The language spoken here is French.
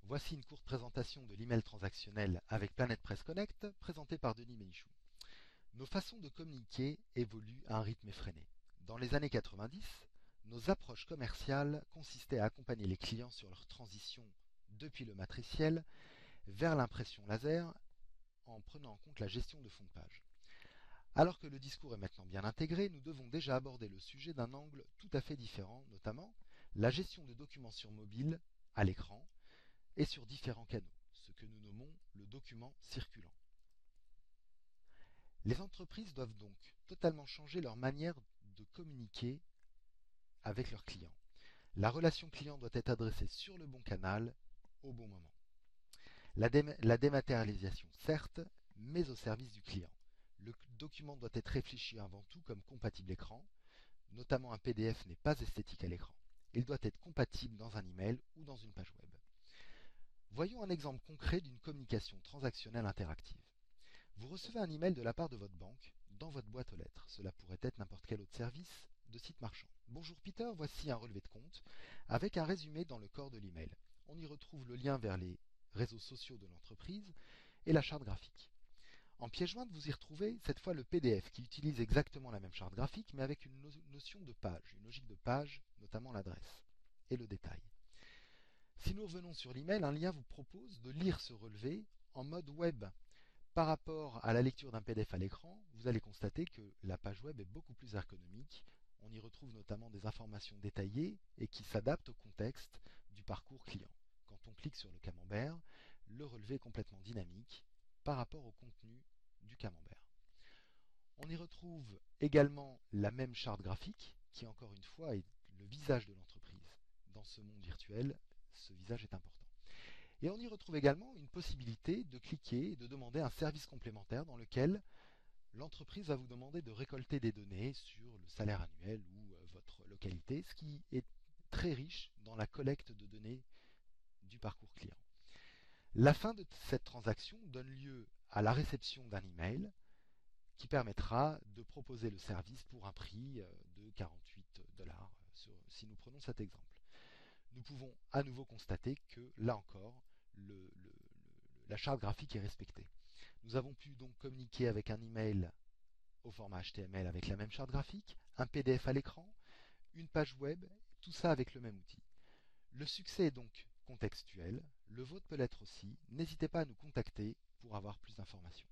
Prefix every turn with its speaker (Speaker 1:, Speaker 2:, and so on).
Speaker 1: Voici une courte présentation de l'email transactionnel avec Planet Press Connect, présentée par Denis Ménichou. Nos façons de communiquer évoluent à un rythme effréné. Dans les années 90, nos approches commerciales consistaient à accompagner les clients sur leur transition depuis le matriciel vers l'impression laser en prenant en compte la gestion de fond de page. Alors que le discours est maintenant bien intégré, nous devons déjà aborder le sujet d'un angle tout à fait différent, notamment la gestion de documents sur mobile, à l'écran, et sur différents canaux, ce que nous nommons le document circulant. Les entreprises doivent donc totalement changer leur manière de communiquer avec leurs clients. La relation client doit être adressée sur le bon canal, au bon moment. La dématérialisation, certes, mais au service du client. Le document doit être réfléchi avant tout comme compatible écran, notamment un PDF n'est pas esthétique à l'écran. Il doit être compatible dans un email ou dans une page web. Voyons un exemple concret d'une communication transactionnelle interactive. Vous recevez un email de la part de votre banque dans votre boîte aux lettres. Cela pourrait être n'importe quel autre service de site marchand. Bonjour Peter, voici un relevé de compte avec un résumé dans le corps de l'email. On y retrouve le lien vers les réseaux sociaux de l'entreprise et la charte graphique. En pièce jointe, vous y retrouvez cette fois le PDF qui utilise exactement la même charte graphique mais avec une notion de page, une logique de page, notamment l'adresse et le détail. Si nous revenons sur l'email, un lien vous propose de lire ce relevé en mode web. Par rapport à la lecture d'un PDF à l'écran, vous allez constater que la page web est beaucoup plus ergonomique. On y retrouve notamment des informations détaillées et qui s'adaptent au contexte du parcours client. Quand on clique sur le camembert, le relevé est complètement dynamique par rapport au contenu du camembert. On y retrouve également la même charte graphique qui, encore une fois, est le visage de l'entreprise. Dans ce monde virtuel, ce visage est important. Et on y retrouve également une possibilité de cliquer et de demander un service complémentaire dans lequel l'entreprise va vous demander de récolter des données sur le salaire annuel ou votre localité, ce qui est très riche dans la collecte de données du parcours client. La fin de cette transaction donne lieu à la réception d'un email qui permettra de proposer le service pour un prix de 48 $, si nous prenons cet exemple. Nous pouvons à nouveau constater que, là encore, la charte graphique est respectée. Nous avons pu donc communiquer avec un email au format HTML avec la même charte graphique, un PDF à l'écran, une page web, tout ça avec le même outil. Le succès est donc contextuel, le vôtre peut l'être aussi. N'hésitez pas à nous contacter pour avoir plus d'informations.